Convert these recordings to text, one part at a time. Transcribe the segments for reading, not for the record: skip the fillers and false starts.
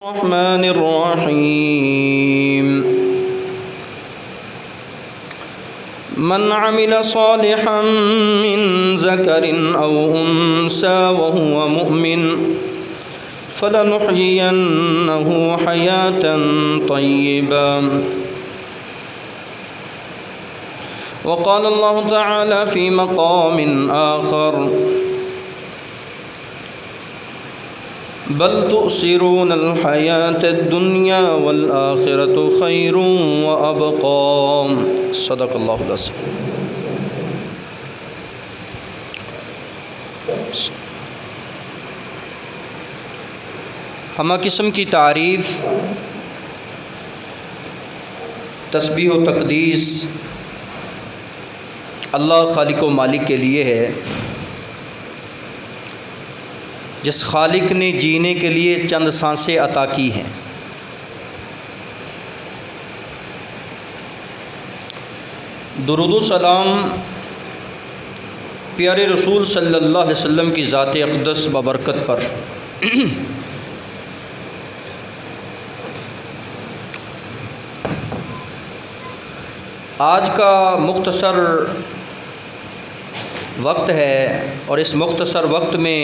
الرحمن الرحيم من عمل صالحا من ذكر أو أنثى وهو مؤمن فلنحيينه حياة طيبة. وقال الله تعالى في مقام آخر بل تؤثرون الحياة الدنيا والآخرة خير وأبقى. صدق اللہ العظیم. ہمہ قسم کی تعریف، تسبیح و تقدیس اللہ خالق و مالک کے لیے ہے، جس خالق نے جینے کے لیے چند سانسیں عطا کی ہیں. درود و سلام پیارے رسول صلی اللہ علیہ وسلم کی ذات اقدس ببرکت پر. آج کا مختصر وقت ہے اور اس مختصر وقت میں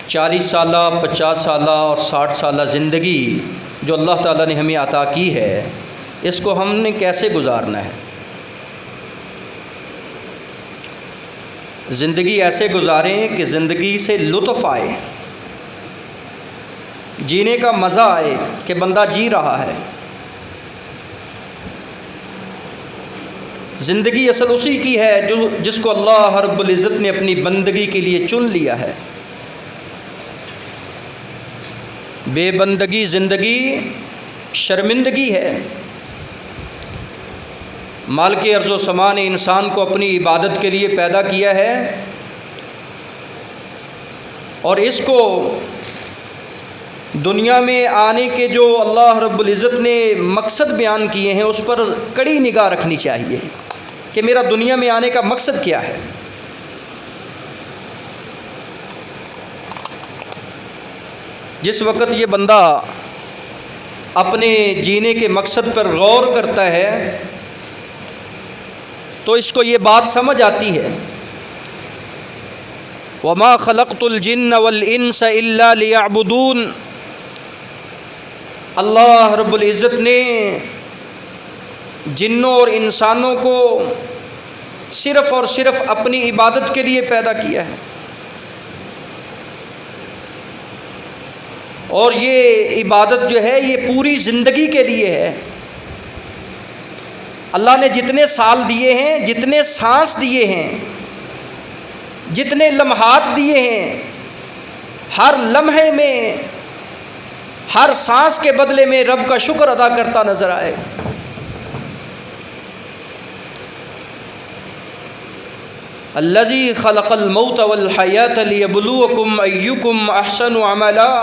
40 سالہ، 50 سالہ اور 60 سالہ زندگی جو اللہ تعالیٰ نے ہمیں عطا کی ہے، اس کو ہم نے کیسے گزارنا ہے. زندگی ایسے گزاریں کہ زندگی سے لطف آئے، جینے کا مزہ آئے کہ بندہ جی رہا ہے. زندگی اصل اسی کی ہے جس کو اللہ رب العزت نے اپنی بندگی کے لیے چن لیا ہے. بے بندگی زندگی شرمندگی ہے. مالک ارض و سما نے انسان کو اپنی عبادت کے لیے پیدا کیا ہے، اور اس کو دنیا میں آنے کے جو اللہ رب العزت نے مقصد بیان کیے ہیں اس پر کڑی نگاہ رکھنی چاہیے کہ میرا دنیا میں آنے کا مقصد کیا ہے. جس وقت یہ بندہ اپنے جینے کے مقصد پر غور کرتا ہے تو اس کو یہ بات سمجھ آتی ہے، وَمَا خَلَقْتُ الْجِنَّ وَالْإِنسَ إِلَّا لِيَعْبُدُونَ. اللہ رب العزت نے جنوں اور انسانوں کو صرف اور صرف اپنی عبادت کے لیے پیدا کیا ہے، اور یہ عبادت جو ہے یہ پوری زندگی کے لیے ہے. اللہ نے جتنے سال دیے ہیں، جتنے سانس دیے ہیں، جتنے لمحات دیے ہیں، ہر لمحے میں، ہر سانس کے بدلے میں رب کا شکر ادا کرتا نظر آئے. الذی خلق الموت والحیاۃ لیبلوکم ایکم احسن عملا.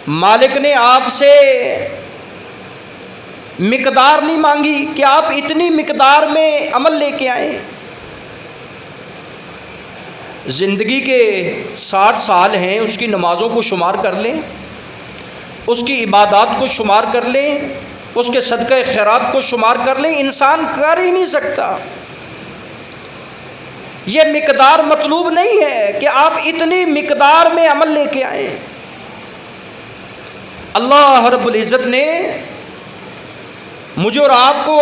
مالک نے آپ سے مقدار نہیں مانگی کہ آپ اتنی مقدار میں عمل لے کے آئیں. زندگی کے 60 سال ہیں، اس کی نمازوں کو شمار کر لیں، اس کی عبادات کو شمار کر لیں، اس کے صدقہ خیرات کو شمار کر لیں، انسان کر ہی نہیں سکتا. یہ مقدار مطلوب نہیں ہے کہ آپ اتنی مقدار میں عمل لے کے آئیں. اللہ رب العزت نے مجھے اور آپ کو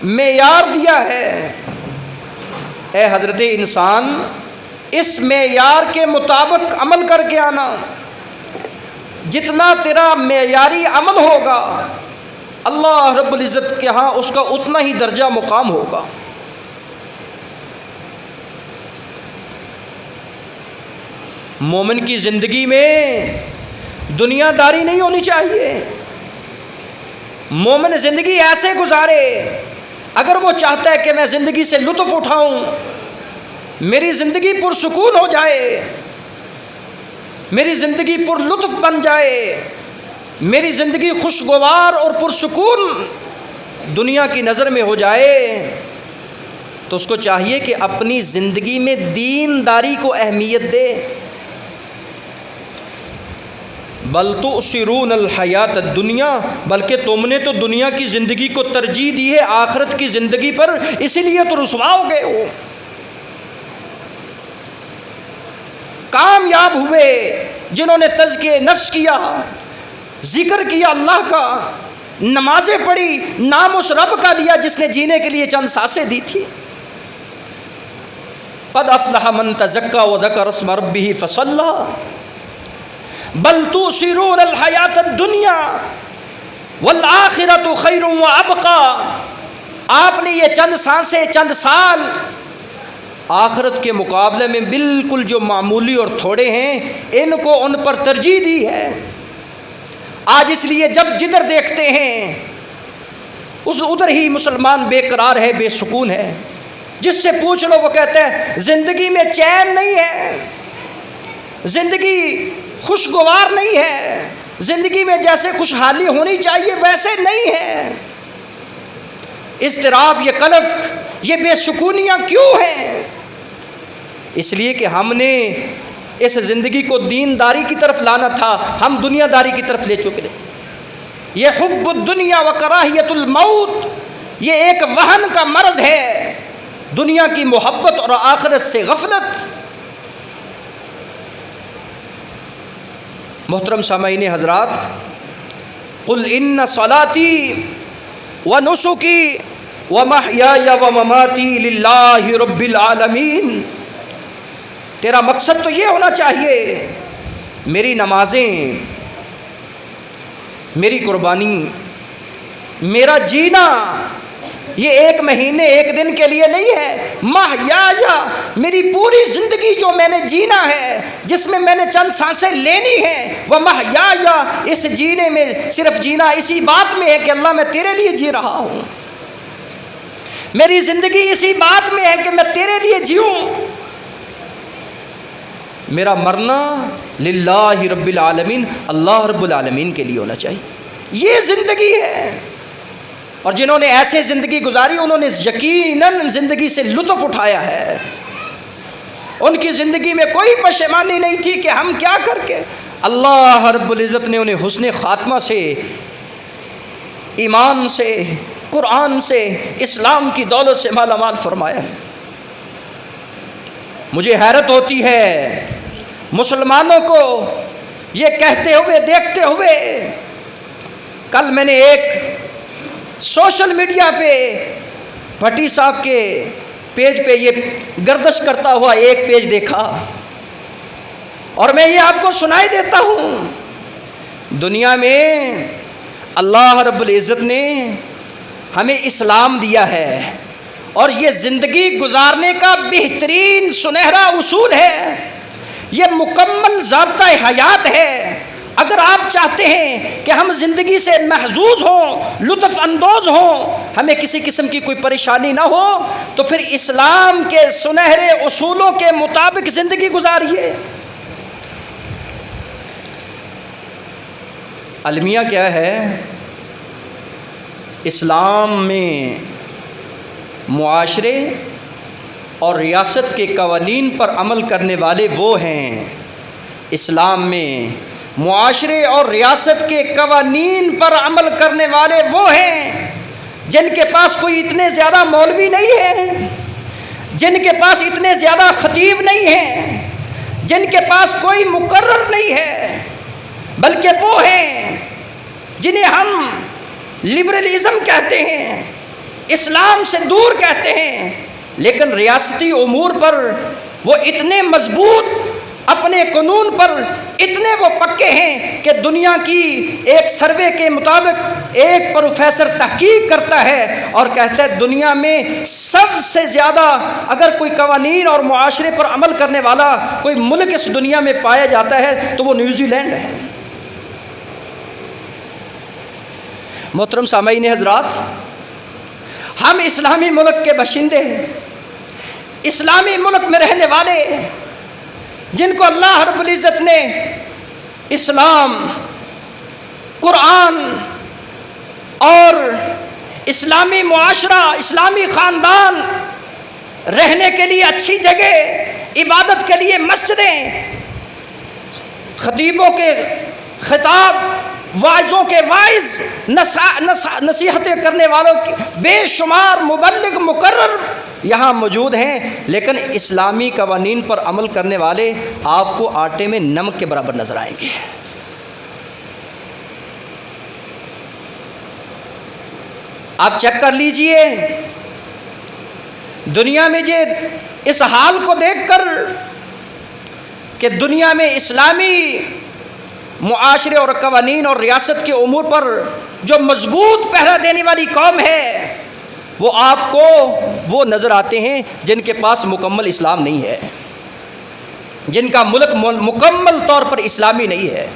معیار دیا ہے. اے حضرت انسان، اس معیار کے مطابق عمل کر کے آنا. جتنا تیرا معیاری عمل ہوگا اللہ رب العزت کے ہاں اس کا اتنا ہی درجہ مقام ہوگا. مومن کی زندگی میں دنیا داری نہیں ہونی چاہیے. مومن زندگی ایسے گزارے، اگر وہ چاہتا ہے کہ میں زندگی سے لطف اٹھاؤں، میری زندگی پرسکون ہو جائے، میری زندگی پر لطف بن جائے، میری زندگی خوشگوار اور پرسکون دنیا کی نظر میں ہو جائے، تو اس کو چاہیے کہ اپنی زندگی میں دینداری کو اہمیت دے. بل تؤثرون الحیات الدنیا، بلکہ تم نے تو دنیا کی زندگی کو ترجیح دی ہے آخرت کی زندگی پر، اسی لیے تو رسوا ہو گئے ہو. کامیاب ہوئے جنہوں نے تزکیہ نفس کیا، ذکر کیا اللہ کا، نمازیں پڑھی، نام اس رب کا لیا جس نے جینے کے لیے چند سانسیں دی تھی. قد افلح من تزکا وذکر اسم ربہ فصلی بل تؤثرون الحیات الدنیا والآخرۃ خیر وابقی. آپ نے یہ چند سانسیں، چند سال آخرت کے مقابلے میں بالکل جو معمولی اور تھوڑے ہیں، ان کو ان پر ترجیح دی ہے. آج اس لیے جب جدھر دیکھتے ہیں ادھر ہی مسلمان بے قرار ہے، بے سکون ہے. جس سے پوچھ لو وہ کہتے ہیں زندگی میں چین نہیں ہے، زندگی خوشگوار نہیں ہے، زندگی میں جیسے خوشحالی ہونی چاہیے ویسے نہیں ہے. اضطراب، یہ قلق، یہ بے سکونیاں کیوں ہیں؟ اس لیے کہ ہم نے اس زندگی کو دینداری کی طرف لانا تھا، ہم دنیا داری کی طرف لے چکے. یہ حب الدنیا و کراہیت الموت، یہ ایک وہن کا مرض ہے، دنیا کی محبت اور آخرت سے غفلت. محترم سامعین حضرات، قل ان صلاتی و نسکی و محیای و مماتی للہ رب العالمین. تیرا مقصد تو یہ ہونا چاہیے، میری نمازیں، میری قربانی، میرا جینا یہ ایک مہینے ایک دن کے لیے نہیں ہے. محیایا، میری پوری زندگی جو میں نے جینا ہے، جس میں میں نے چند سانسیں لینی ہیں، وہ محیایا، اس جینے میں صرف جینا اسی بات میں ہے کہ اللہ میں تیرے لیے جی رہا ہوں. میری زندگی اسی بات میں ہے کہ میں تیرے لیے جیوں. میرا مرنا للہ رب العالمین، اللہ رب العالمین کے لیے ہونا چاہیے. یہ زندگی ہے. اور جنہوں نے ایسے زندگی گزاری انہوں نے یقیناً زندگی سے لطف اٹھایا ہے. ان کی زندگی میں کوئی پشیمانی نہیں تھی کہ ہم کیا کر کے. اللہ رب العزت نے انہیں حسن خاتمہ سے، ایمان سے، قرآن سے، اسلام کی دولت سے مالا مال فرمایا ہے. مجھے حیرت ہوتی ہے مسلمانوں کو یہ کہتے ہوئے دیکھتے ہوئے. کل میں نے ایک سوشل میڈیا پہ بھٹی صاحب کے پیج پہ یہ گردش کرتا ہوا ایک پیج دیکھا، اور میں یہ آپ کو سنائی دیتا ہوں. دنیا میں اللہ رب العزت نے ہمیں اسلام دیا ہے، اور یہ زندگی گزارنے کا بہترین سنہرا اصول ہے، یہ مکمل ضابطہ حیات ہے. اگر آپ چاہتے ہیں کہ ہم زندگی سے محظوظ ہوں، لطف اندوز ہوں، ہمیں کسی قسم کی کوئی پریشانی نہ ہو، تو پھر اسلام کے سنہرے اصولوں کے مطابق زندگی گزاریے. المیہ کیا ہے؟ اسلام میں معاشرے اور ریاست کے قوانین پر عمل کرنے والے وہ ہیں. اسلام میں معاشرے اور ریاست کے قوانین پر عمل کرنے والے وہ ہیں جن کے پاس کوئی اتنے زیادہ مولوی نہیں ہے، جن کے پاس اتنے زیادہ خطیب نہیں ہیں، جن کے پاس کوئی مقرر نہیں ہے، بلکہ وہ ہیں جنہیں ہم لبرلزم کہتے ہیں، اسلام سے دور کہتے ہیں، لیکن ریاستی امور پر وہ اتنے مضبوط، اپنے قانون پر اتنے وہ پکے ہیں کہ دنیا کی ایک سروے کے مطابق ایک پروفیسر تحقیق کرتا ہے اور کہتا ہے دنیا میں سب سے زیادہ اگر کوئی قوانین اور معاشرے پر عمل کرنے والا کوئی ملک اس دنیا میں پایا جاتا ہے تو وہ نیوزی لینڈ ہے. محترم سامعین حضرات، ہم اسلامی ملک کے باشندے ہیں، اسلامی ملک میں رہنے والے، جن کو اللہ رب العزت نے اسلام، قرآن اور اسلامی معاشرہ، اسلامی خاندان، رہنے کے لیے اچھی جگہ، عبادت کے لیے مسجدیں، خطیبوں کے خطاب، واعظوں کے واعظ، نصیحتیں کرنے والوں کی بے شمار مبلغ مقرر یہاں موجود ہیں، لیکن اسلامی قوانین پر عمل کرنے والے آپ کو آٹے میں نمک کے برابر نظر آئیں گے۔ آپ چیک کر لیجئے، دنیا میں یہ اس حال کو دیکھ کر کہ دنیا میں اسلامی معاشرے اور قوانین اور ریاست کے امور پر جو مضبوط پہرا دینے والی قوم ہے، وہ آپ کو وہ نظر آتے ہیں جن کے پاس مکمل اسلام نہیں ہے، جن کا ملک مکمل طور پر اسلامی نہیں ہے۔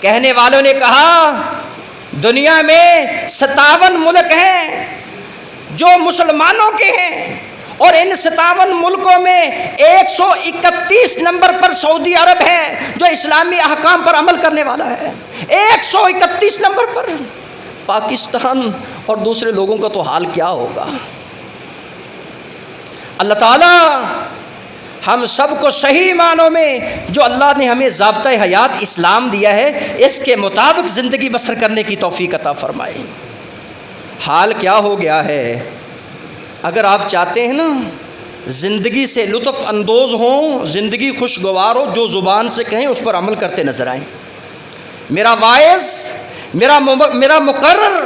کہنے والوں نے کہا دنیا میں 57 ملک ہیں جو مسلمانوں کے ہیں، اور ان 57 ملکوں میں 131 نمبر پر سعودی عرب ہے جو اسلامی احکام پر عمل کرنے والا ہے، 131 نمبر پر۔ پاکستان اور دوسرے لوگوں کا تو حال کیا ہوگا؟ اللہ تعالیٰ ہم سب کو صحیح معنوں میں جو اللہ نے ہمیں ضابطۂ حیات اسلام دیا ہے اس کے مطابق زندگی بسر کرنے کی توفیق عطا فرمائے۔ حال کیا ہو گیا ہے؟ اگر آپ چاہتے ہیں نا زندگی سے لطف اندوز ہوں، زندگی خوشگوار ہو، جو زبان سے کہیں اس پر عمل کرتے نظر آئیں۔ میرا واعظ، میرا مقرر،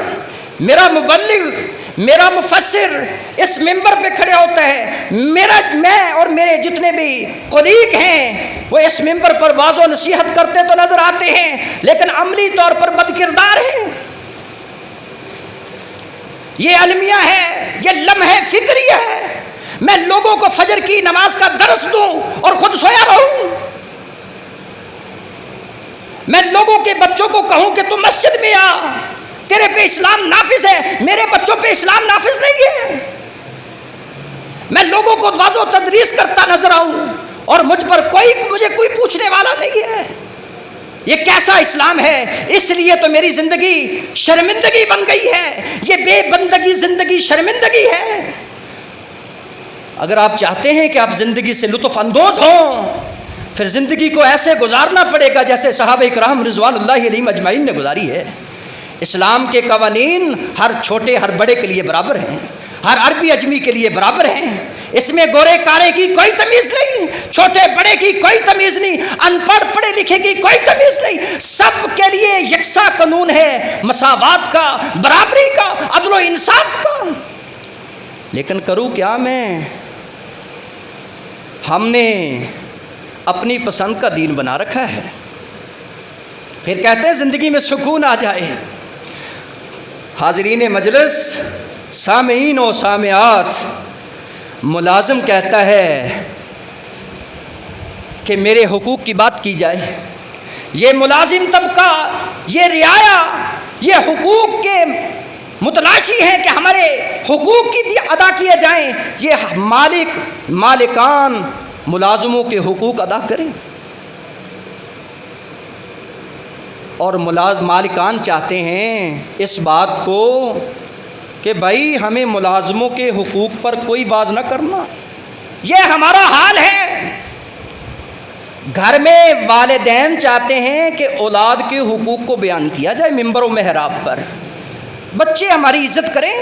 میرا مبلغ، میرا مفسر اس ممبر پہ کھڑے ہوتا ہے، میں اور میرے جتنے بھی قریب ہیں وہ اس ممبر پر واعظ و نصیحت کرتے تو نظر آتے ہیں، لیکن عملی طور پر بد کردار ہیں۔ یہ المیہ ہے، یہ لمحہ فکریہ ہے۔ میں لوگوں کو فجر کی نماز کا درس دوں اور خود سویا رہوں، میں لوگوں کے بچوں کو کہوں کہ تم مسجد میں آ، تیرے پہ اسلام نافذ ہے، میرے بچوں پہ اسلام نافذ نہیں ہے۔ میں لوگوں کو وعظ و تدریس کرتا نظر آؤں اور مجھے کوئی پوچھنے والا نہیں ہے۔ یہ کیسا اسلام ہے؟ اس لیے تو میری زندگی شرمندگی بن گئی ہے، یہ بے بندگی زندگی شرمندگی ہے۔ اگر آپ چاہتے ہیں کہ آپ زندگی سے لطف اندوز ہوں، پھر زندگی کو ایسے گزارنا پڑے گا جیسے صحابہ کرام رضوان اللہ علیہم اجمعین نے گزاری ہے۔ اسلام کے قوانین ہر چھوٹے ہر بڑے کے لیے برابر ہیں، ہر عربی اجمی کے لیے برابر ہیں۔ اس میں گورے کارے کی کوئی تمیز نہیں، چھوٹے بڑے کی کوئی تمیز نہیں، ان پڑھ پڑھے لکھے کی کوئی تمیز نہیں، سب کے لیے یکساں قانون ہے، مساوات کا، برابری کا، عدل و انصاف کا۔ لیکن کروں کیا میں؟ ہم نے اپنی پسند کا دین بنا رکھا ہے، پھر کہتے ہیں زندگی میں سکون آ جائے۔ حاضرین مجلس، سامعین و سامعات، ملازم کہتا ہے کہ میرے حقوق کی بات کی جائے، یہ ملازم طبقہ، یہ رعایا، یہ حقوق کے متلاشی ہیں کہ ہمارے حقوق کی ادا کیے جائیں، یہ مالکان ملازموں کے حقوق ادا کریں، اور مالکان چاہتے ہیں اس بات کو کہ بھائی ہمیں ملازموں کے حقوق پر کوئی باز نہ کرنا۔ یہ ہمارا حال ہے۔ گھر میں والدین چاہتے ہیں کہ اولاد کے حقوق کو بیان کیا جائے ممبر و محراب پر، بچے ہماری عزت کریں۔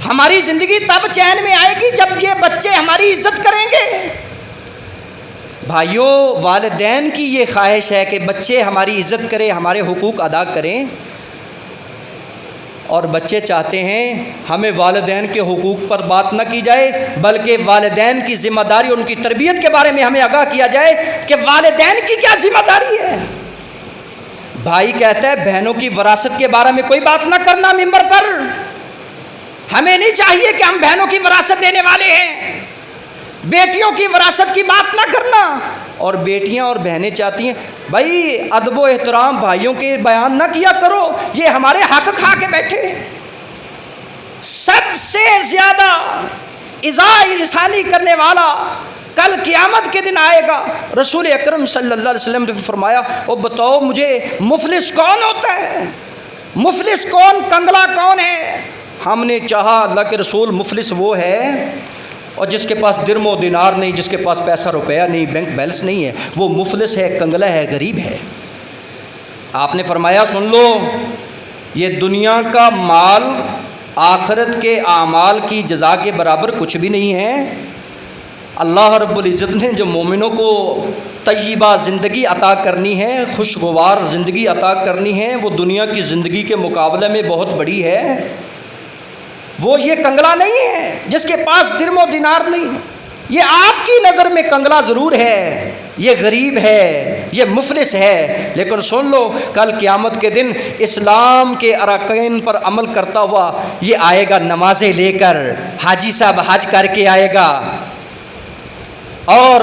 ہماری زندگی تب چین میں آئے گی جب یہ بچے ہماری عزت کریں گے۔ بھائیوں، والدین کی یہ خواہش ہے کہ بچے ہماری عزت کریں، ہمارے حقوق ادا کریں، اور بچے چاہتے ہیں ہمیں والدین کے حقوق پر بات نہ کی جائے، بلکہ والدین کی ذمہ داری، ان کی تربیت کے بارے میں ہمیں آگاہ کیا جائے کہ والدین کی کیا ذمہ داری ہے۔ بھائی کہتا ہے بہنوں کی وراثت کے بارے میں کوئی بات نہ کرنا ممبر پر، ہمیں نہیں چاہیے کہ ہم بہنوں کی وراثت دینے والے ہیں، بیٹیوں کی وراثت کی بات نہ کرنا، اور بیٹیاں اور بہنیں چاہتی ہیں بھائی ادب و احترام بھائیوں کے بیان نہ کیا کرو، یہ ہمارے حق کھا کے بیٹھے۔ سب سے زیادہ ایذاء انسانی کرنے والا کل قیامت کے دن آئے گا۔ رسول اکرم صلی اللہ علیہ وسلم نے فرمایا او بتاؤ مجھے مفلس کون ہوتا ہے؟ مفلس کون، کنگلا کون ہے؟ ہم نے چاہا اللہ کے رسول مفلس وہ ہے اور جس کے پاس درم و دینار نہیں، جس کے پاس پیسہ روپیہ نہیں، بینک بیلنس نہیں ہے، وہ مفلس ہے، کنگلا ہے، غریب ہے۔ آپ نے فرمایا سن لو، یہ دنیا کا مال آخرت کے اعمال کی جزا کے برابر کچھ بھی نہیں ہے۔ اللہ رب العزت نے جو مومنوں کو طیبہ زندگی عطا کرنی ہے، خوشگوار زندگی عطا کرنی ہے، وہ دنیا کی زندگی کے مقابلے میں بہت بڑی ہے۔ وہ یہ کنگلا نہیں ہے جس کے پاس درم و دینار نہیں، یہ آپ کی نظر میں کنگلا ضرور ہے، یہ غریب ہے، یہ مفلس ہے، لیکن سن لو کل قیامت کے دن اسلام کے ارکان پر عمل کرتا ہوا یہ آئے گا، نمازیں لے کر، حاجی صاحب حج کر کے آئے گا، اور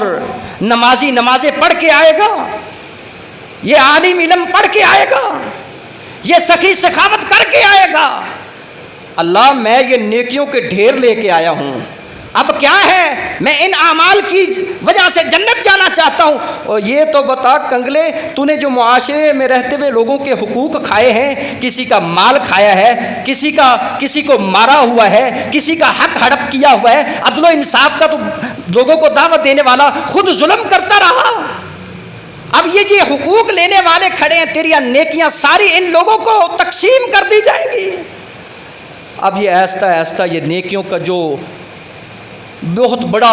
نمازی نمازیں پڑھ کے آئے گا، یہ عالم علم پڑھ کے آئے گا، یہ سخی سخاوت کر کے آئے گا۔ اللہ میں یہ نیکیوں کے ڈھیر لے کے آیا ہوں، اب کیا ہے، میں ان اعمال کی وجہ سے جنت جانا چاہتا ہوں۔ اور یہ تو بتا کنگلے، تو نے جو معاشرے میں رہتے ہوئے لوگوں کے حقوق کھائے ہیں، کسی کا مال کھایا ہے، کسی کو مارا ہوا ہے، کسی کا حق ہڑپ کیا ہوا ہے، عدل و انصاف کا تو لوگوں کو دعوت دینے والا خود ظلم کرتا رہا۔ اب یہ جو حقوق لینے والے کھڑے ہیں، تیری نیکیاں ساری ان لوگوں کو تقسیم کر دی جائیں گی۔ اب یہ آہستہ آہستہ یہ نیکیوں کا جو بہت بڑا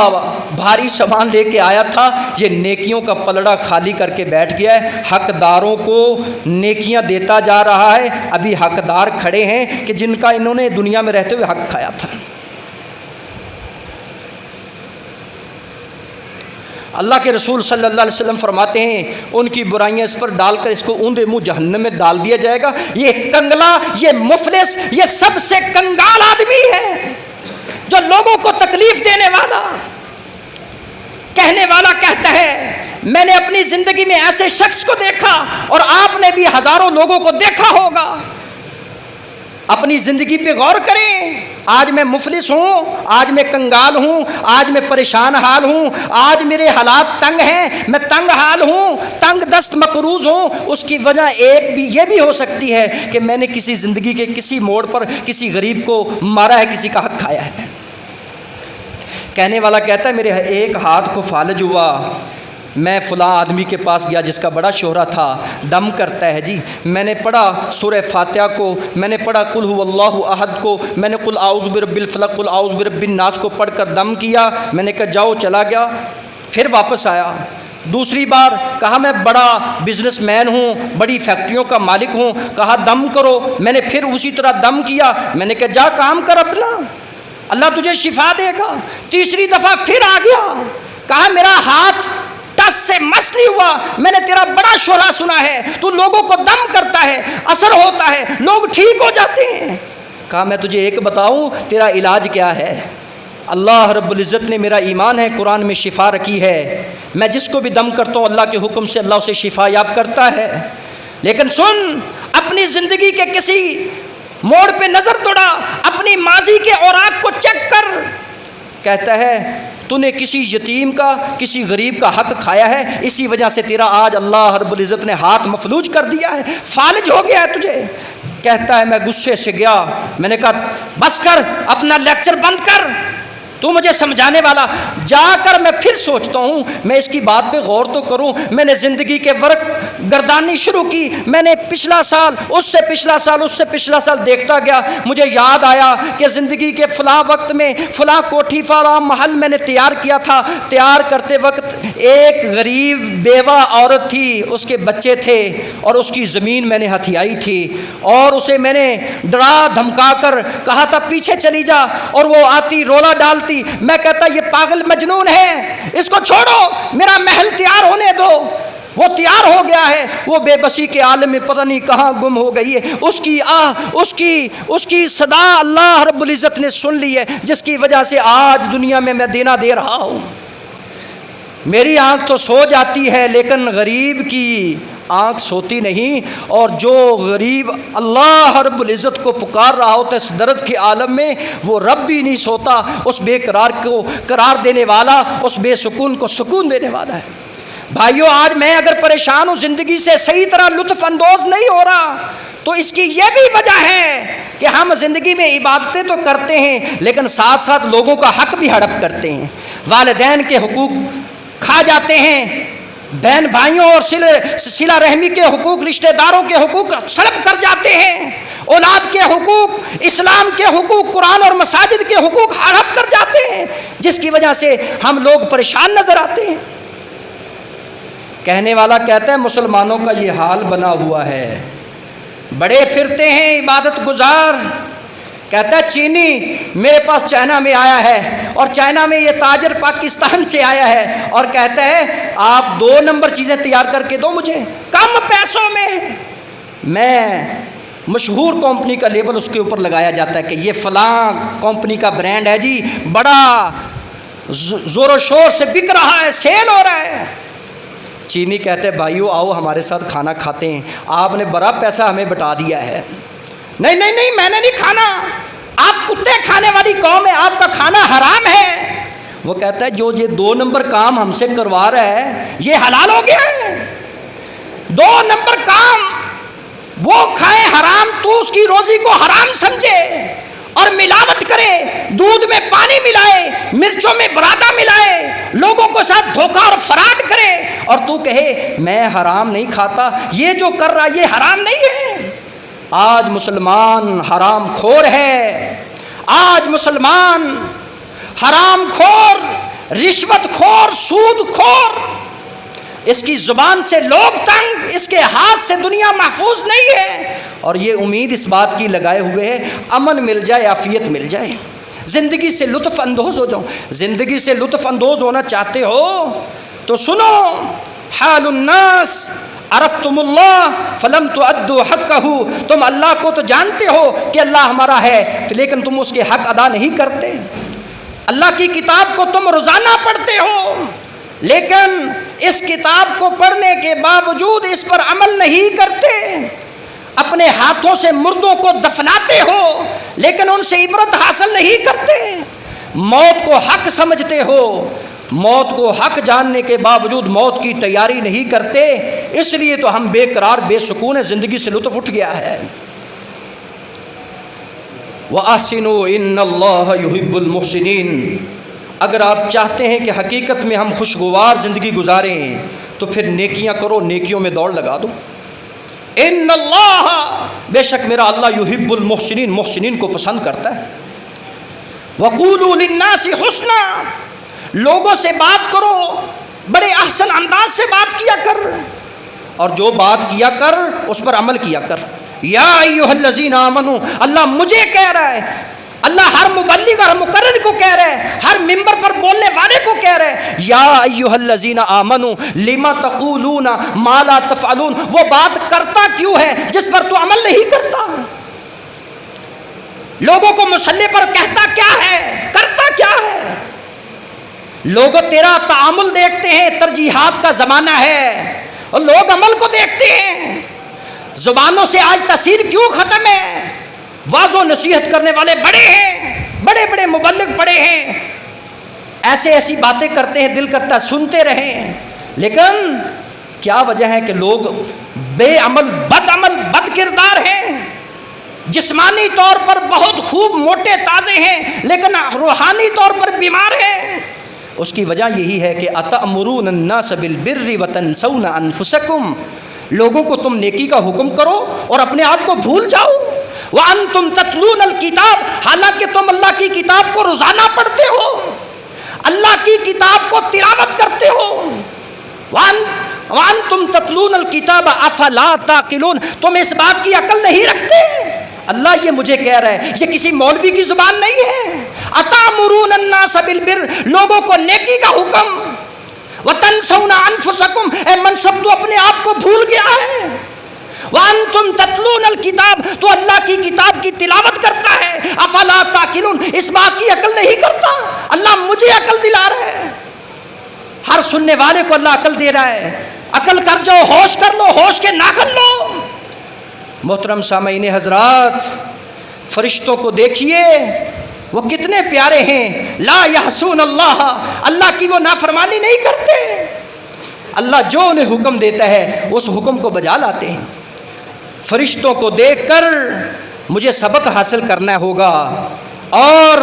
بھاری سامان لے کے آیا تھا، یہ نیکیوں کا پلڑا خالی کر کے بیٹھ گیا ہے، حقداروں کو نیکیاں دیتا جا رہا ہے۔ ابھی حقدار کھڑے ہیں کہ جن کا انہوں نے دنیا میں رہتے ہوئے حق کھایا تھا۔ اللہ کے رسول صلی اللہ علیہ وسلم فرماتے ہیں ان کی برائیاں اس پر ڈال کر اس کو اوندے منہ جہنم میں ڈال دیا جائے گا۔ یہ کنگلا، یہ مفلس، یہ سب سے کنگال آدمی ہے جو لوگوں کو تکلیف دینے والا، کہنے والا کہتا ہے میں نے اپنی زندگی میں ایسے شخص کو دیکھا، اور آپ نے بھی ہزاروں لوگوں کو دیکھا ہوگا۔ اپنی زندگی پہ غور کریں، آج میں مفلس ہوں، آج میں کنگال ہوں، آج میں پریشان حال ہوں، آج میرے حالات تنگ ہیں، میں تنگ حال ہوں، تنگ دست مقروض ہوں۔ اس کی وجہ ایک بھی یہ بھی ہو سکتی ہے کہ میں نے کسی زندگی کے کسی موڑ پر کسی غریب کو مارا ہے، کسی کا حق کھایا ہے۔ کہنے والا کہتا ہے میرے ایک ہاتھ کو فالج ہوا، میں فلاں آدمی کے پاس گیا جس کا بڑا شہرہ تھا، دم کرتا ہے جی، میں نے پڑھا سورہ فاتحہ کو، میں نے پڑھا قل هو اللہ احد کو، میں نے قل اعوذ برب الفلق قل اعوذ برب الناس کو پڑھ کر دم کیا، میں نے کہا جاؤ، چلا گیا، پھر واپس آیا۔ دوسری بار کہا میں بڑا بزنس مین ہوں، بڑی فیکٹریوں کا مالک ہوں، کہا دم کرو، میں نے پھر اسی طرح دم کیا، میں نے کہا جا کام کر اپنا، اللہ تجھے شفا دے گا۔ تیسری دفعہ پھر آ گیا، کہا میرا ہاتھ ٹس سے مس نہیں ہوا، میں نے تیرا بڑا شعرا سنا ہے، تو لوگوں کو دم کرتا ہے، اثر ہوتا ہے، لوگ ٹھیک ہو جاتے ہیں۔ کہا میں تجھے ایک بتاؤں تیرا علاج کیا ہے؟ اللہ رب العزت نے، میرا ایمان ہے، قرآن میں شفا رکھی ہے، میں جس کو بھی دم کرتا ہوں اللہ کے حکم سے اللہ اسے شفا یاب کرتا ہے۔ لیکن سن، اپنی زندگی کے کسی موڑ پہ نظر دوڑا، اپنی ماضی کے اوراق کو چیک کر، کہتا ہے تو نے کسی یتیم کا، کسی غریب کا حق کھایا ہے، اسی وجہ سے تیرا آج اللہ رب العزت نے ہاتھ مفلوج کر دیا ہے، فالج ہو گیا ہے تجھے۔ کہتا ہے میں غصے سے گیا، میں نے کہا بس کر، اپنا لیکچر بند کر، تو مجھے سمجھانے والا، جا کر میں پھر سوچتا ہوں میں اس کی بات پہ غور تو کروں۔ میں نے زندگی کے ورق گردانی شروع کی، میں نے پچھلا سال، اس سے پچھلا سال، اس سے پچھلا سال دیکھتا گیا، مجھے یاد آیا کہ زندگی کے فلاں وقت میں فلاں کوٹھی فلاں محل میں نے تیار کیا تھا، تیار کرتے وقت ایک غریب بیوہ عورت تھی، اس کے بچے تھے، اور اس کی زمین میں نے ہتھیائی تھی، اور اسے میں نے ڈرا دھمکا کر کہا تھا پیچھے چلی جا، اور وہ آتی رولا ڈالتی، میں کہتا یہ پاگل مجنون ہے، اس کو چھوڑو، میرا محل تیار ہونے دو۔ وہ تیار ہو گیا ہے، وہ بے بسی کے عالم میں پتہ نہیں کہاں گم ہو گئی ہے، اس کی اس کی صدا اللہ رب العزت نے سن لی ہے، جس کی وجہ سے آج دنیا میں دینا دے رہا ہوں۔ میری آنکھ تو سو جاتی ہے لیکن غریب کی آنکھ سوتی نہیں، اور جو غریب اللہ رب العزت کو پکار رہا ہوتا ہے اس درد کے عالم میں، وہ رب بھی نہیں سوتا، اس بے قرار کو قرار دینے والا، اس بے سکون کو سکون دینے والا ہے۔ بھائیو، آج میں اگر پریشان ہوں، زندگی سے صحیح طرح لطف اندوز نہیں ہو رہا، تو اس کی یہ بھی وجہ ہے کہ ہم زندگی میں عبادتیں تو کرتے ہیں لیکن ساتھ ساتھ لوگوں کا حق بھی ہڑپ کرتے ہیں، والدین کے حقوق کھا جاتے ہیں، بہن بھائیوں اور صلہ رحمی کے حقوق، رشتہ داروں کے حقوق سلب کر جاتے ہیں، اولاد کے حقوق، اسلام کے حقوق، قرآن اور مساجد کے حقوق ہڑپ کر جاتے ہیں، جس کی وجہ سے ہم لوگ پریشان نظر آتے ہیں۔ کہنے والا کہتا ہے مسلمانوں کا یہ حال بنا ہوا ہے، بڑے پھرتے ہیں عبادت گزار۔ کہتا ہے چینی میرے پاس چائنا میں آیا ہے، اور چائنا میں یہ تاجر پاکستان سے آیا ہے، اور کہتا ہے آپ 2 نمبر چیزیں تیار کر کے دو مجھے کم پیسوں میں مشہور کمپنی کا لیبل اس کے اوپر لگایا جاتا ہے کہ یہ فلاں کمپنی کا برانڈ ہے جی، بڑا زور و شور سے بک رہا ہے، سیل ہو رہا ہے۔ چینی کہتے ہیں بھائیو آؤ ہمارے ساتھ کھانا کھاتے ہیں، آپ نے بڑا پیسہ ہمیں بٹا دیا ہے۔ نہیں نہیں نہیں، میں نے نہیں کھانا، آپ کتے کھانے والی قوم ہے، آپ کا کھانا حرام ہے۔ وہ کہتا ہے جو یہ 2 نمبر کام ہم سے کروا رہا ہے یہ حلال ہو گیا ہے؟ 2 نمبر کام وہ کھائے حرام، تو اس کی روزی کو حرام سمجھے اور ملاوٹ کرے، دودھ میں پانی ملائے، مرچوں میں برادہ ملائے، لوگوں کو ساتھ دھوکہ اور فراڈ کرے، اور تو کہے میں حرام نہیں کھاتا، یہ جو کر رہا یہ حرام نہیں ہے۔ آج مسلمان حرام خور ہے، آج مسلمان حرام خور، رشوت خور، سود خور، اس کی زبان سے لوگ تنگ، اس کے ہاتھ سے دنیا محفوظ نہیں ہے، اور یہ امید اس بات کی لگائے ہوئے ہے امن مل جائے، عافیت مل جائے، زندگی سے لطف اندوز ہو جاؤں۔ زندگی سے لطف اندوز ہونا چاہتے ہو تو سنو، حال الناس عرفتم اللہ فلم تؤدوا حقہ، تم اللہ کو تو جانتے ہو کہ اللہ ہمارا ہے، لیکن تم اس کے حق ادا نہیں کرتے۔ اللہ کی کتاب کو تم روزانہ پڑھتے ہو، لیکن اس کتاب کو پڑھنے کے باوجود اس پر عمل نہیں کرتے، اپنے ہاتھوں سے مردوں کو دفناتے ہو لیکن ان سے عبرت حاصل نہیں کرتے، موت کو حق سمجھتے ہو، موت کو حق جاننے کے باوجود موت کی تیاری نہیں کرتے، اس لیے تو ہم بے قرار بے سکون ہیں، زندگی سے لطف اٹھ گیا ہے۔ وَأَحْسِنُوا إِنَّ اللَّهَ يُحِبُّ الْمُحْسِنِينَ، اگر آپ چاہتے ہیں کہ حقیقت میں ہم خوشگوار زندگی گزاریں تو پھر نیکیاں کرو، نیکیوں میں دوڑ لگا دو۔ ان اللہ، بے شک میرا اللہ، یحب المحسنین، محسنین کو پسند کرتا ہے۔ وقولوا للناس حسنا، لوگوں سے بات کرو بڑے احسن انداز سے بات کیا کر، اور جو بات کیا کر اس پر عمل کیا کر۔ یا ایھا الذین آمنوا، اللہ مجھے کہہ رہا ہے، اللہ ہر مبلغ اور مقرر کو کہہ رہا ہے، ہر ممبر پر بولنے والے کو کہہ رہا ہے، یا ایھا الذین آمنوا لم تقولون ما لا تفعلون، وہ بات کرتا کیوں ہے جس پر تو عمل نہیں کرتا؟ لوگوں کو مصلی پر کہتا کیا ہے، کرتا کیا ہے؟ لوگ تیرا تعامل دیکھتے ہیں، ترجیحات کا زمانہ ہے، اور لوگ عمل کو دیکھتے ہیں۔ زبانوں سے آج تاثیر کیوں ختم ہے؟ واعظ و نصیحت کرنے والے بڑے ہیں، بڑے بڑے مبلغ بڑے ہیں، ایسے ایسی باتیں کرتے ہیں دل کرتا سنتے رہیں، لیکن کیا وجہ ہے کہ لوگ بے عمل، بد کردار ہیں، جسمانی طور پر بہت خوب موٹے تازے ہیں لیکن روحانی طور پر بیمار ہیں۔ اس کی وجہ یہی ہے کہ اتأمرون الناس بالبر وتنسون انفسکم، لوگوں کو تم نیکی کا حکم کرو اور اپنے آپ کو بھول جاؤ۔ وانتم تتلون الکتاب، حالانکہ تم اللہ کی کتاب کو روزانہ پڑھتے ہو، اللہ کی کتاب کو تلاوت کرتے ہو۔ وانتم تتلون الکتاب افلا تعقلون، تم اس بات کی عقل نہیں رکھتے؟ اللہ یہ مجھے کہہ رہا ہے، یہ کسی مولوی کی زبان نہیں ہے۔ اتامرون الناس بالبر، لوگوں کو نیکی کا حکم، وتنسون انفسکم، اے منصب تو اپنے آپ کو بھول گیا ہے۔ وانتم تتلون الکتاب، تو اللہ کی کتاب کی تلاوت کرتا ہے، افلا تعقلون، اس بات کی عقل نہیں کرتا؟ اللہ مجھے عقل دلا رہا ہے، ہر سننے والے کو اللہ عقل دے رہا ہے، عقل کر جاؤ، ہوش کر لو، ہوش کے ناخن لو۔ محترم سامعین حضرات، فرشتوں کو دیکھیے وہ کتنے پیارے ہیں، لا یحسون اللہ، اللہ کی وہ نافرمانی نہیں کرتے، اللہ جو انہیں حکم دیتا ہے اس حکم کو بجا لاتے ہیں۔ فرشتوں کو دیکھ کر مجھے سبق حاصل کرنا ہوگا اور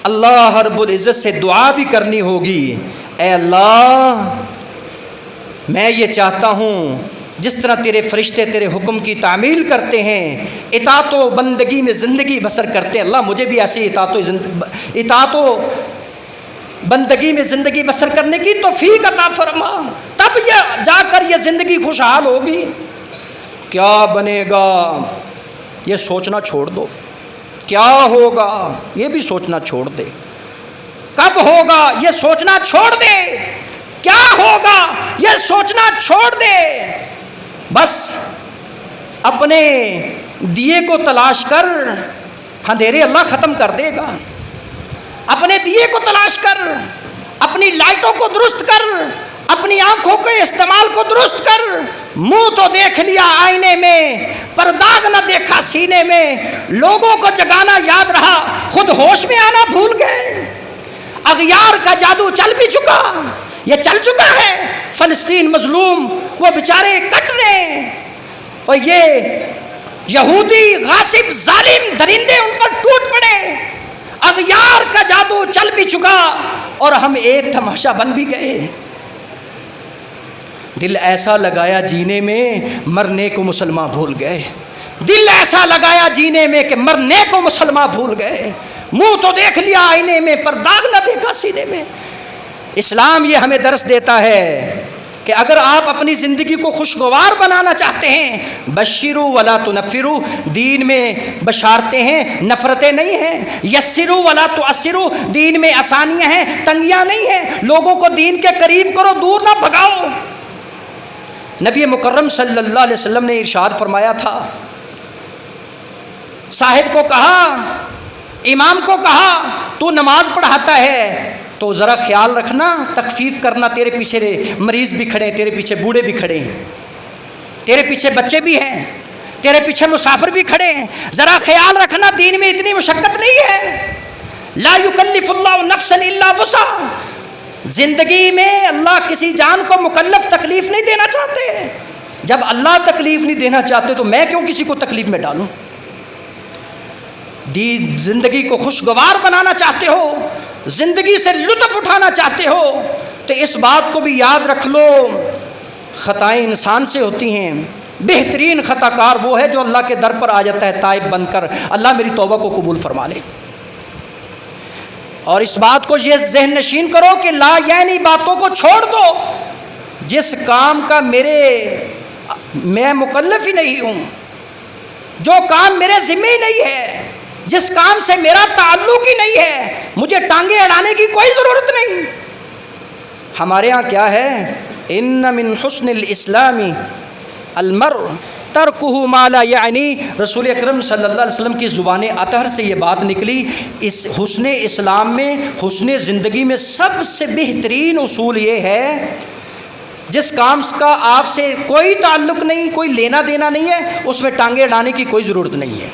اللہ رب العزت سے دعا بھی کرنی ہوگی، اے اللہ میں یہ چاہتا ہوں جس طرح تیرے فرشتے تیرے حکم کی تعمیل کرتے ہیں، اطاعت و بندگی میں زندگی بسر کرتے ہیں، اللہ مجھے بھی ایسی اطاعت و بندگی میں زندگی بسر کرنے کی توفیق عطا فرما، تب یہ جا کر یہ زندگی خوشحال ہوگی۔ کیا بنے گا یہ سوچنا چھوڑ دو، کیا ہوگا یہ بھی سوچنا چھوڑ دے، کب ہوگا یہ سوچنا چھوڑ دے، کیا ہوگا یہ سوچنا چھوڑ دے، بس اپنے دیے کو تلاش کر، اندھیرے اللہ ختم کر دے گا۔ اپنے دیے کو تلاش کر، اپنی لائٹوں کو درست کر، اپنی آنکھوں کے استعمال کو درست کر، منہ تو دیکھ لیا آئینے میں پر داغ نہ دیکھا سینے میں، لوگوں کو جگانا یاد رہا خود ہوش میں آنا بھول گئے، اغیار کا جادو چل بھی چکا، یہ چل چکا ہے، فلسطین مظلوم وہ بیچارے کٹ رہے ہیں، اور یہ یہودی غاصب ظالم درندے ان پر ٹوٹ پڑے، اغیار کا جادو چل بھی چکا اور ہم ایک تماشا بن بھی گئے۔ دل ایسا لگایا جینے میں مرنے کو مسلمان بھول گئے، دل ایسا لگایا جینے میں کہ مرنے کو مسلمان بھول گئے، منہ تو دیکھ لیا آئینے میں پر داغ نہ دیکھا سینے میں۔ اسلام یہ ہمیں درس دیتا ہے کہ اگر آپ اپنی زندگی کو خوشگوار بنانا چاہتے ہیں، بشروا ولا تنفروا، دین میں بشارتیں ہیں، نفرتیں نہیں ہیں، یسروا ولا تعسروا، دین میں آسانیاں ہیں، تنگیاں نہیں ہیں، لوگوں کو دین کے قریب کرو، دور نہ بھگاؤ۔ نبی مکرم صلی اللہ علیہ وسلم نے ارشاد فرمایا تھا، صاحب کو کہا، امام کو کہا تو نماز پڑھاتا ہے تو ذرا خیال رکھنا، تخفیف کرنا، تیرے پیچھے مریض بھی کھڑے ہیں، تیرے پیچھے بوڑھے بھی کھڑے ہیں، تیرے پیچھے بچے بھی ہیں، تیرے پیچھے مسافر بھی کھڑے ہیں، ذرا خیال رکھنا، دین میں اتنی مشقت نہیں ہے، لا یکلف اللہ نفسا الا وسعہا، زندگی میں اللہ کسی جان کو مکلف تکلیف نہیں دینا چاہتے، جب اللہ تکلیف نہیں دینا چاہتے تو میں کیوں کسی کو تکلیف میں ڈالوں؟ زندگی کو خوشگوار بنانا چاہتے ہو، زندگی سے لطف اٹھانا چاہتے ہو تو اس بات کو بھی یاد رکھ لو، خطائیں انسان سے ہوتی ہیں، بہترین خطا کار وہ ہے جو اللہ کے در پر آ جاتا ہے تائب بن کر، اللہ میری توبہ کو قبول فرما لے۔ اور اس بات کو یہ ذہن نشین کرو کہ لا یعنی باتوں کو چھوڑ دو، جس کام کا میں مکلف ہی نہیں ہوں، جو کام میرے ذمہ ہی نہیں ہے، جس کام سے میرا تعلق ہی نہیں ہے، مجھے ٹانگیں اڑانے کی کوئی ضرورت نہیں۔ ہمارے ہاں کیا ہے، ان من حسن الاسلام المرء ترکہ ما لا یعنی، رسول اکرم صلی اللہ علیہ وسلم کی زبان اطہر سے یہ بات نکلی، اس حسن اسلام میں، حسن زندگی میں سب سے بہترین اصول یہ ہے جس کام کا آپ سے کوئی تعلق نہیں، کوئی لینا دینا نہیں ہے، اس میں ٹانگیں اڑانے کی کوئی ضرورت نہیں ہے۔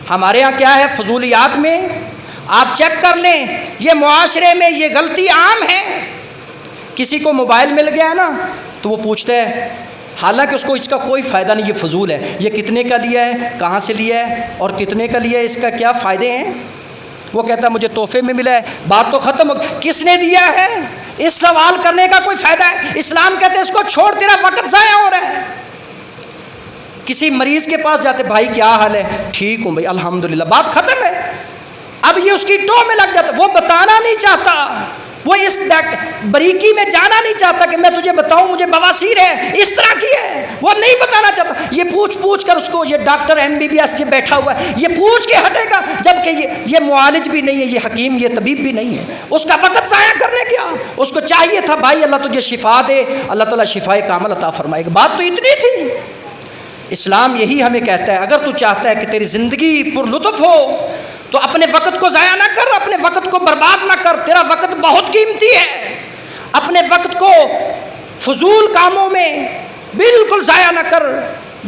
ہمارے ہاں کیا ہے، فضولیات میں آپ چیک کر لیں، یہ معاشرے میں یہ غلطی عام ہے، کسی کو موبائل مل گیا ہے نا تو وہ پوچھتا ہے، حالانکہ اس کو اس کا کوئی فائدہ نہیں، یہ فضول ہے، یہ کتنے کا لیا ہے، کہاں سے لیا ہے اور کتنے کا لیا ہے، اس کا کیا فائدے ہیں؟ وہ کہتا ہے مجھے تحفے میں ملا ہے، بات تو ختم ہو، کس نے دیا ہے، اس سوال کرنے کا کوئی فائدہ ہے؟ اسلام کہتے ہیں اس کو چھوڑ، تیرا وقت ضائع ہو رہا ہے۔ کسی مریض کے پاس جاتے، بھائی کیا حال ہے، ٹھیک ہوں بھائی الحمدللہ، بات ختم ہے۔ اب یہ اس کی ٹو میں لگ جاتا، وہ بتانا نہیں چاہتا، وہ اس بریکی میں جانا نہیں چاہتا کہ میں تجھے بتاؤں مجھے بواسیر ہے، اس طرح کی ہے، وہ نہیں بتانا چاہتا، یہ پوچھ کر اس کو، یہ ڈاکٹر MBBS یہ بیٹھا ہوا ہے، یہ پوچھ کے ہٹے گا، جبکہ یہ معالج بھی نہیں ہے، یہ حکیم، یہ طبیب بھی نہیں ہے، اس کا وقت ضائع کرنے کیا، اس کو چاہیے تھا بھائی اللہ تجھے شفا دے، اللہ تعالیٰ شفائے کامل عطا فرمائے گا، بات تو اتنی تھی۔ اسلام یہی ہمیں کہتا ہے، اگر تو چاہتا ہے کہ تیری زندگی پر لطف ہو تو اپنے وقت کو ضائع نہ کر، اپنے وقت کو برباد نہ کر، تیرا وقت بہت قیمتی ہے، اپنے وقت کو فضول کاموں میں بالکل ضائع نہ کر،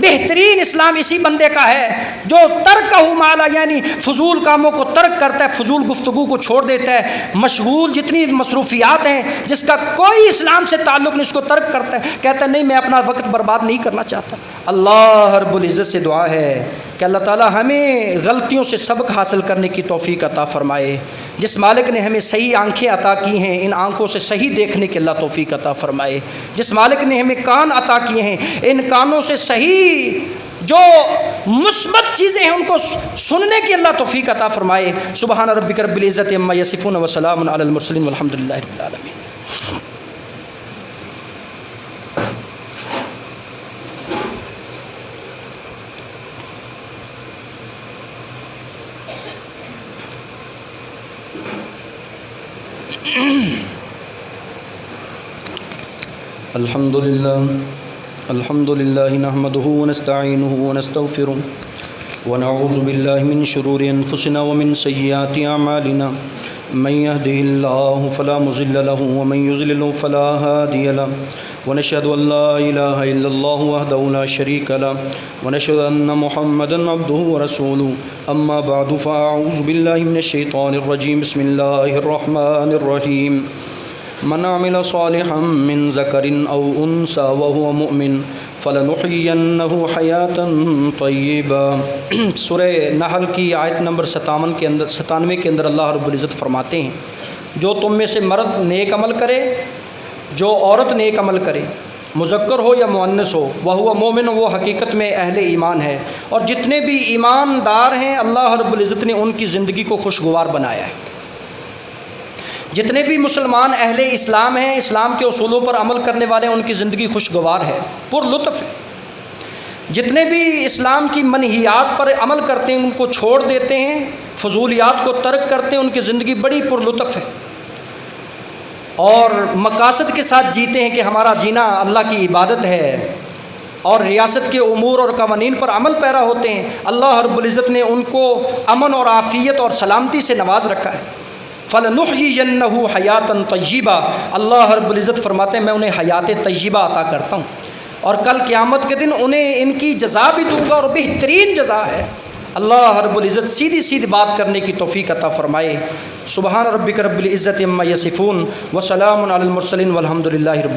بہترین اسلام اسی بندے کا ہے جو ترکہ مالا یعنی فضول کاموں کو ترک کرتا ہے، فضول گفتگو کو چھوڑ دیتا ہے، مشغول جتنی مصروفیات ہیں جس کا کوئی اسلام سے تعلق نہیں اس کو ترک کرتا ہے، کہتا ہے نہیں میں اپنا وقت برباد نہیں کرنا چاہتا۔ اللہ رب العزت سے دعا ہے کہ اللہ تعالی ہمیں غلطیوں سے سبق حاصل کرنے کی توفیق عطا فرمائے۔ جس مالک نے ہمیں صحیح آنکھیں عطا کی ہیں ان آنکھوں سے صحیح دیکھنے کی اللہ توفیق عطا فرمائے۔ جس مالک نے ہمیں کان عطا کیے ہیں ان کانوں سے صحیح جو مثبت چیزیں ہیں ان کو سننے کی اللہ توفیق عطا فرمائے۔ سبحان ربک رب العزت عما یصفون وسلام علی المرسلین والحمد للہ رب العالمین۔ الحمد للہ نحمدہ ونستعینہ ونستغفرہ ونعوذ باللہ من شرور انفسنا ومن سیئات اعمالنا من یہدہ اللہ فلا مضل لہ ومن یضلل فلا ہادی لہ ونشہد ان لا الہ الا اللہ وحدہ لا شریک لہ ونشہد ان محمدا عبدہ ورسولہ اما بعد فاعوذ باللہ من الشیطان الرجیم بسم اللہ الرحمن الرحیم من عمل صالحا من ذکر او انثى وهو مؤمن فلنحيينه حیاة طیبہ۔ سورہ نحل کی آیت نمبر 97 کے اندر اللہ رب العزت فرماتے ہیں جو تم میں سے مرد نیک عمل کرے، جو عورت نیک عمل کرے، مذکر ہو یا مؤنث ہو، وہو مومن وہ حقیقت میں اہل ایمان ہے، اور جتنے بھی ایماندار ہیں اللہ رب العزت نے ان کی زندگی کو خوشگوار بنایا ہے۔ جتنے بھی مسلمان اہل اسلام ہیں، اسلام کے اصولوں پر عمل کرنے والے ہیں، ان کی زندگی خوشگوار ہے، پر لطف ہے۔ جتنے بھی اسلام کی منہیات پر عمل کرتے ہیں ان کو چھوڑ دیتے ہیں، فضولیات کو ترک کرتے ہیں، ان کی زندگی بڑی پر لطف ہے اور مقاصد کے ساتھ جیتے ہیں کہ ہمارا جینا اللہ کی عبادت ہے، اور ریاست کے امور اور قوانین پر عمل پیرا ہوتے ہیں۔ اللہ رب العزت نے ان کو امن اور عافیت اور سلامتی سے نواز رکھا ہے۔ فَلَنُحْيِيَنَّهُ حَيَاةً طَيِّبَةً، اللہ رب العزت فرماتے ہیں میں انہیں حیات طیبہ عطا کرتا ہوں، اور کل قیامت کے دن انہیں ان کی جزا بھی دوں گا اور بہترین جزا ہے۔ اللہ رب العزت سیدھی سیدھی بات کرنے کی توفیق عطا فرمائے۔ سبحان ربک رب العزت عما یصفون وسلام علی المرسلین والحمد للہ رب